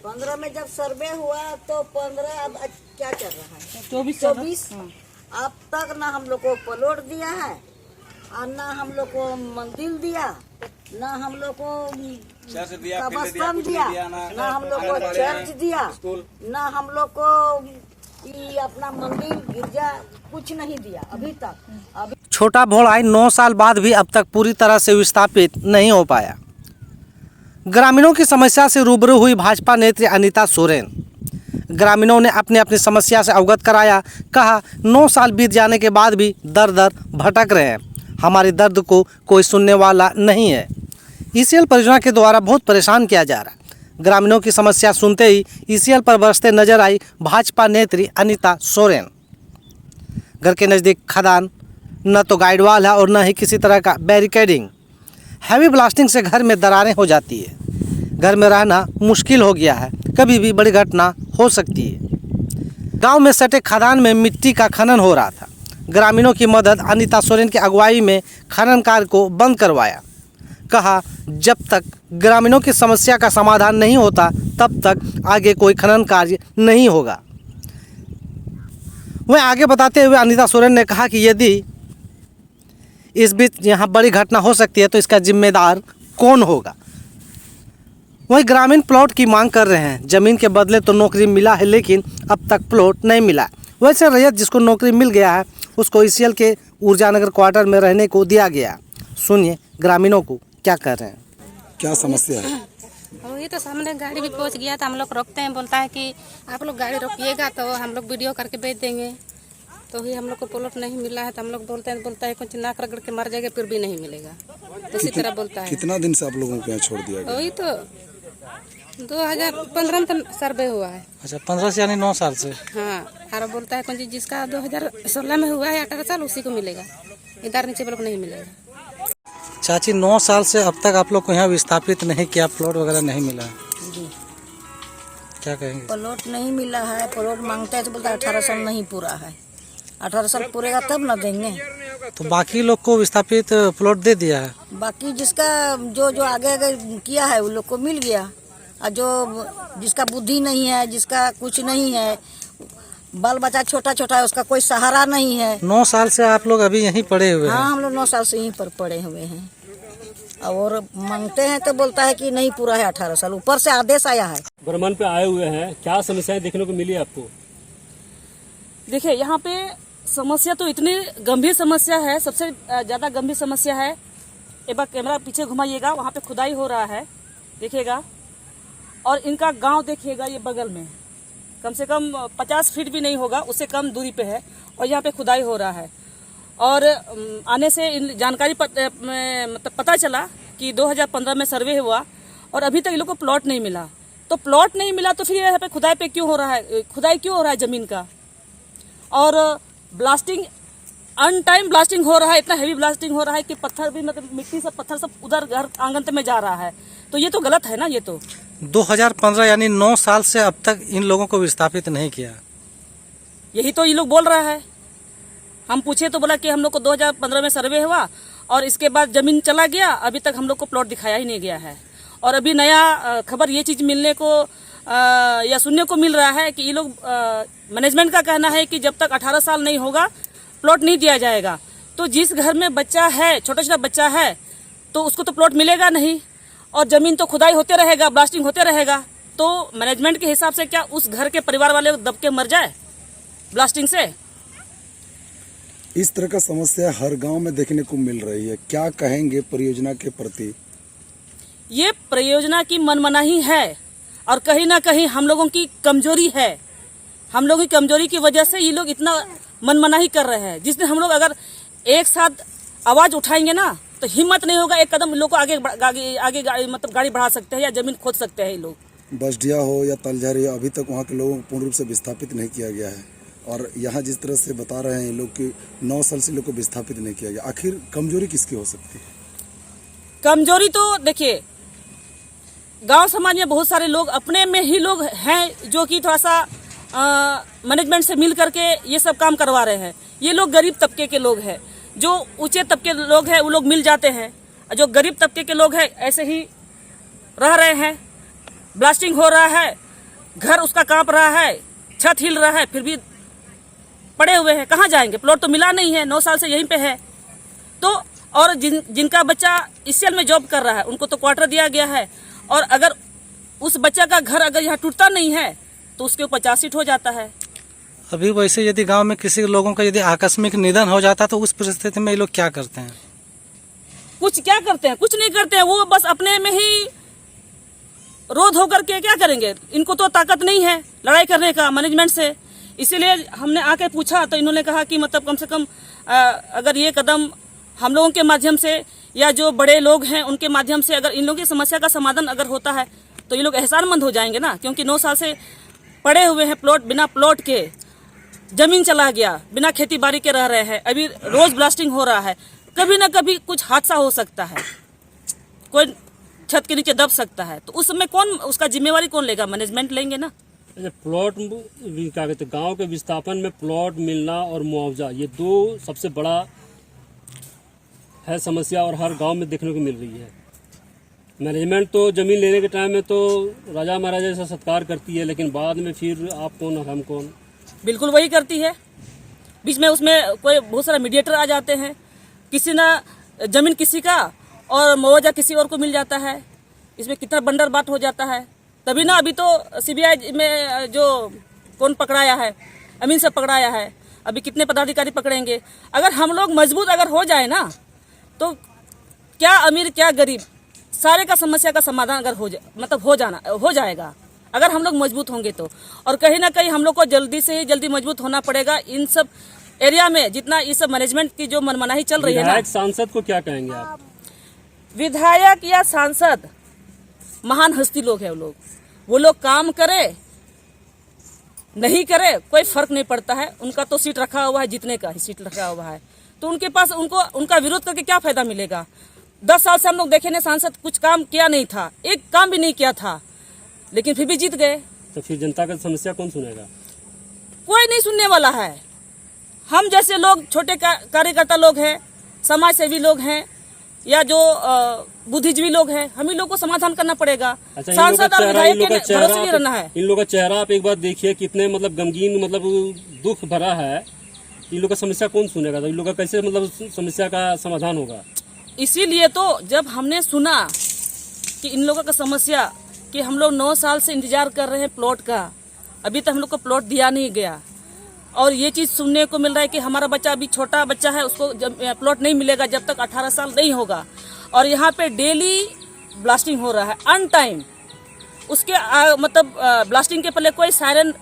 15 में जब सर्वे हुआ तो 15 अब क्या चल रहा है 24 अब तक ना हम लोग को प्लॉट दिया है और ना हम लोग को मंदिर दिया, ना हम लोग को कब्रिस्तान दिया, ना हम लोग को चर्च दिया, ना हम लोग को ये अपना मंदिर गिरजा कुछ नहीं दिया अभी तक। छोटा भोड़ाई 9 साल बाद भी अब तक पूरी तरह से विस्थापित नहीं हो पाया। ग्रामीणों की समस्या से रूबरू हुई भाजपा नेत्री अनीता सोरेन। ग्रामीणों ने अपनी अपनी समस्या से अवगत कराया। कहा 9 साल बीत जाने के बाद भी दर दर भटक रहे हैं, हमारे दर्द को कोई सुनने वाला नहीं है। ईसीएल परियोजना के द्वारा बहुत परेशान किया जा रहा है। ग्रामीणों की समस्या सुनते ही ईसीएल पर बरसते नजर आई भाजपा नेत्री अनीता सोरेन। घर के नज़दीक खदान, न तो गाइड वाल है और न ही किसी तरह का बैरिकेडिंग। हैवी ब्लास्टिंग से घर में दरारें हो जाती है, घर में रहना मुश्किल हो गया है, कभी भी बड़ी घटना हो सकती है। गांव में सटे खदान में मिट्टी का खनन हो रहा था। ग्रामीणों की मदद अनीता सोरेन की अगुवाई में खनन कार्य को बंद करवाया। कहा जब तक ग्रामीणों की समस्या का समाधान नहीं होता तब तक आगे कोई खनन कार्य नहीं होगा। वहीं आगे बताते हुए अनीता सोरेन ने कहा कि यदि इस बीच यहाँ बड़ी घटना हो सकती है तो इसका जिम्मेदार कौन होगा। वहीं ग्रामीण प्लॉट की मांग कर रहे हैं। ज़मीन के बदले तो नौकरी मिला है लेकिन अब तक प्लॉट नहीं मिला। वैसे रैयत जिसको नौकरी मिल गया है उसको ईसीएल के ऊर्जानगर क्वार्टर में रहने को दिया गया। सुनिए ग्रामीणों को क्या कर रहे हैं, क्या समस्या है। वही तो सामने गाड़ी भी पहुंच गया तो हम लोग रोकते हैं, बोलता है कि आप लोग गाड़ी रोकिएगा तो हम लोग वीडियो करके भेज देंगे। तो ही हम लोग को प्लॉट नहीं मिला है तो हम लोग बोलता है कुछ नाक रगड़ के मर जाएगा फिर भी नहीं मिलेगा, इसी तरह बोलता है। कितना दिन से आप लोगों को यहाँ छोड़ दिया गया। वही तो 2015 में तो सर्वे हुआ है। अच्छा 15 से यानी 9 साल से। हाँ, और बोलता है कौन जिसका 2016 में हुआ है 18 साल उसी को मिलेगा, इधर नीचे लोग नहीं मिलेगा। चाची 9 साल से अब तक आप लोग को यहाँ विस्थापित नहीं किया, प्लॉट वगैरह नहीं मिला जी क्या कहेंगे। प्लॉट नहीं मिला है, प्लॉट मांगते हैं तो बोलता है 18 साल नहीं पूरा है, 18 साल पूरेगा तब ना देंगे। तो बाकी लोग को विस्थापित प्लॉट दे दिया है। बाकी जिसका जो आगे आगे किया है वो लोग को मिल गया, और जो जिसका बुद्धि नहीं है, जिसका कुछ नहीं है, बाल बच्चा छोटा छोटा है, उसका कोई सहारा नहीं है। 9 साल से आप लोग अभी यहीं पड़े हुए हैं। हाँ, हम लोग 9 साल से यहीं पर पड़े हुए हैं और मांगते हैं तो बोलता है कि नहीं पूरा है 18 साल, ऊपर से आदेश आया है। भ्रमण पे आए हुए हैं, क्या समस्याएं देखने को मिली आपको। देखिए यहाँ पे समस्या तो इतनी गंभीर समस्या है, सबसे ज्यादा गंभीर समस्या है। एक बार कैमरा पीछे घुमाइएगा, वहाँ पे खुदाई हो रहा है देखिएगा, और इनका गांव देखिएगा, ये बगल में कम से कम 50 फीट भी नहीं होगा, उससे कम दूरी पे है, और यहाँ पे खुदाई हो रहा है। और आने से इन जानकारी मतलब पता चला कि 2015 में सर्वे हुआ और अभी तक इन लोग को प्लॉट नहीं मिला। तो प्लॉट नहीं मिला तो फिर यहाँ पे खुदाई पे क्यों हो रहा है, खुदाई क्यों हो रहा है जमीन का, और ब्लास्टिंग अनटाइम ब्लास्टिंग हो रहा है, इतना हैवी ब्लास्टिंग हो रहा है कि पत्थर भी मतलब मिट्टी सब पत्थर सब उधर घर आंगन में जा रहा है। तो ये तो गलत है ना। ये तो 2015 यानी 9 साल से अब तक इन लोगों को विस्थापित नहीं किया, यही तो ये लोग बोल रहा है। हम पूछे तो बोला कि हम लोग को 2015 में सर्वे हुआ और इसके बाद जमीन चला गया, अभी तक हम लोग को प्लॉट दिखाया ही नहीं गया है। और अभी नया खबर ये चीज मिलने को या सुनने को मिल रहा है कि ये लोग मैनेजमेंट का कहना है कि जब तक 18 साल नहीं होगा प्लॉट नहीं दिया जाएगा। तो जिस घर में बच्चा है, छोटा छोटा बच्चा है, तो उसको तो प्लॉट मिलेगा नहीं, और जमीन तो खुदाई होते रहेगा, ब्लास्टिंग होते रहेगा। तो मैनेजमेंट के हिसाब से क्या उस घर के परिवार वाले दब के मर जाए ब्लास्टिंग से। इस तरह का समस्या हर गांव में देखने को मिल रही है, क्या कहेंगे परियोजना के प्रति। ये परियोजना की मनमनाही है और कहीं ना कहीं हम लोगों की कमजोरी है। हम लोगों की कमजोरी की वजह से ये लोग इतना मनमनाही कर रहे हैं। जिसने हम लोग अगर एक साथ आवाज उठाएंगे ना तो हिम्मत नहीं होगा, एक कदम लोग को आगे मतलब गाड़ी बढ़ा सकते हैं या जमीन खोद सकते हैं ये लोग। बसडिया हो या तलझारी, अभी तक वहाँ के लोगों को पूर्ण रूप से विस्थापित नहीं किया गया है, और यहाँ जिस तरह से बता रहे हैं लोग कि 9 साल से लोग को विस्थापित नहीं किया गया। आखिर कमजोरी किसकी हो सकती है। कमजोरी तो देखिए गांव समाज में बहुत सारे लोग अपने में ही लोग हैं जो कि थोड़ा सा मैनेजमेंट से मिल करके ये सब काम करवा रहे हैं। ये लोग गरीब तबके के लोग हैं, जो ऊंचे तबके के लोग हैं वो लोग मिल जाते हैं, जो गरीब तबके के लोग हैं ऐसे ही रह रहे हैं। ब्लास्टिंग हो रहा है घर उसका कांप रहा है, छत हिल रहा है, फिर भी पड़े हुए हैं, कहाँ जाएंगे? प्लॉट तो मिला नहीं है, 9 साल से यहीं पे है। तो और जिनका बच्चा ईसीएल में जॉब कर रहा है उनको तो क्वार्टर दिया गया है, और अगर उस बच्चा का घर अगर यहाँ टूटता नहीं है तो उसके ऊपर 50 सीट हो जाता है। अभी वैसे यदि गांव में किसी लोगों का यदि आकस्मिक निधन हो जाता तो उस परिस्थिति में ये लोग क्या करते हैं? कुछ क्या करते हैं? कुछ नहीं करते हैं, वो बस अपने में ही रोध होकर के क्या करेंगे? इनको तो ताकत नहीं है लड़ाई करने का मैनेजमेंट से। इसीलिए हमने आके पूछा तो इन्होंने कहा कि मतलब कम से कम अगर ये कदम हम लोगों के माध्यम से या जो बड़े लोग हैं उनके माध्यम से अगर इन लोगों की समस्या का समाधान अगर होता है तो ये लोग एहसानमंद हो जाएंगे ना, क्योंकि 9 साल से पड़े हुए हैं प्लॉट, बिना प्लॉट के जमीन चला गया, बिना खेती बाड़ी के रह रहे हैं। अभी रोज ब्लास्टिंग हो रहा है, कभी ना कभी कुछ हादसा हो सकता है, कोई छत के नीचे दब सकता है, तो उस समय कौन उसका जिम्मेवारी कौन लेगा? मैनेजमेंट लेंगे ना। अच्छा, प्लॉट क्या कहते हैं, गाँव के विस्थापन में प्लॉट मिलना और मुआवजा, ये 2 सबसे बड़ा है समस्या और हर गांव में देखने को मिल रही है। मैनेजमेंट तो जमीन लेने के टाइम में तो राजा महाराजा जैसा सत्कार करती है, लेकिन बाद में फिर आप कौन और हम कौन? बिल्कुल वही करती है। बीच में उसमें कोई बहुत सारा मीडिएटर आ जाते हैं, किसी ना जमीन किसी का और मुआवजा किसी और को मिल जाता है, इसमें कितना बंडर बाट हो जाता है। तभी ना अभी तो सीबीआई में जो कौन पकड़ाया है, अमीन से पकड़ाया है, अभी कितने पदाधिकारी पकड़ेंगे? अगर हम लोग मजबूत अगर हो जाए ना तो क्या अमीर क्या गरीब सारे का समस्या का समाधान अगर हो जाएगा अगर हम लोग मजबूत होंगे तो। और कहीं ना कहीं हम लोग को जल्दी से ही जल्दी मजबूत होना पड़ेगा इन सब एरिया में, जितना इस सब मैनेजमेंट की जो मनमानी चल रही है ना। सांसद को क्या कहेंगे आप? विधायक या सांसद महान हस्ती लोग हैं, वो लोग काम करे नहीं करे कोई फर्क नहीं पड़ता है, उनका तो सीट रखा हुआ है, जीतने का ही सीट रखा हुआ है, तो उनके पास उनका विरोध करके क्या फायदा मिलेगा? 10 साल से हम लोग देखे ना, सांसद कुछ काम किया नहीं था, एक काम भी नहीं किया था, लेकिन फिर भी जीत गए। तो फिर जनता का समस्या कौन सुनेगा? कोई नहीं सुनने वाला है। हम जैसे लोग छोटे कार्यकर्ता लोग हैं, समाज सेवी लोग हैं, या जो बुद्धिजीवी लोग हैं, हम ही लोग को समाधान करना पड़ेगा। अच्छा, सांसद और विधायक के भरोसे नहीं रहना है। इन लोगों का चेहरा आप एक बार देखिए, कितने मतलब गमगीन, मतलब दुख भरा है। इन लोगों का समस्या कौन सुनेगा? तो इन लोगों का कैसे मतलब समस्या का समाधान होगा? इसीलिए तो जब हमने सुना कि इन लोगों का समस्या कि हम लोग 9 साल से इंतजार कर रहे हैं प्लॉट का, अभी तक हम लोग को प्लॉट दिया नहीं गया, और ये चीज़ सुनने को मिल रहा है कि हमारा बच्चा अभी छोटा बच्चा है, उसको प्लॉट नहीं मिलेगा जब तक 18 साल नहीं होगा, और यहाँ पे डेली ब्लास्टिंग हो रहा है अनटाइम। उसके ब्लास्टिंग के पहले कोई सायरन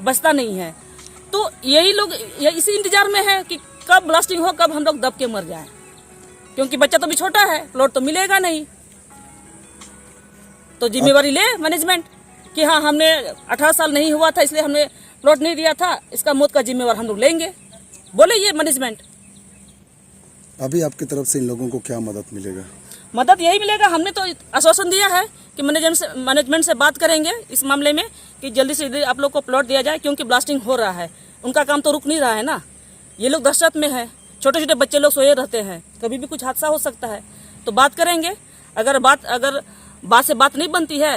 बजता नहीं है, तो यही लोग इसी इंतजार में है कि कब ब्लास्टिंग हो, कब हम लोग दब के मर जाएं, क्योंकि बच्चा तो अभी छोटा है, प्लॉट तो मिलेगा नहीं। तो जिम्मेवारी ले मैनेजमेंट कि हाँ हमने 18 साल नहीं हुआ था इसलिए हमने प्लॉट नहीं दिया था, इसका मौत का जिम्मेवार हम लोग लेंगे, बोले ये मैनेजमेंट। अभी आपकी तरफ से इन लोगों को क्या मदद मिलेगा? मदद यही मिलेगा, हमने तो आश्वासन दिया है कि मैनेजमेंट से बात करेंगे इस मामले में कि जल्दी से जल्दी आप लोग को प्लॉट दिया जाए, क्योंकि ब्लास्टिंग हो रहा है, उनका काम तो रुक नहीं रहा है ना। ये लोग दहशत में है, छोटे छोटे बच्चे लोग सोए रहते हैं, कभी भी कुछ हादसा हो सकता है। तो बात करेंगे, अगर बात से बात नहीं बनती है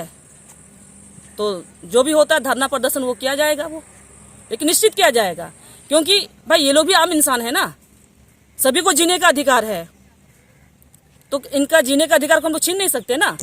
तो जो भी होता है धरना प्रदर्शन वो किया जाएगा, वो लेकिन निश्चित किया जाएगा, क्योंकि भाई ये लोग भी आम इंसान है ना, सभी को जीने का अधिकार है, तो इनका जीने का अधिकार को हम तो छीन नहीं सकते ना।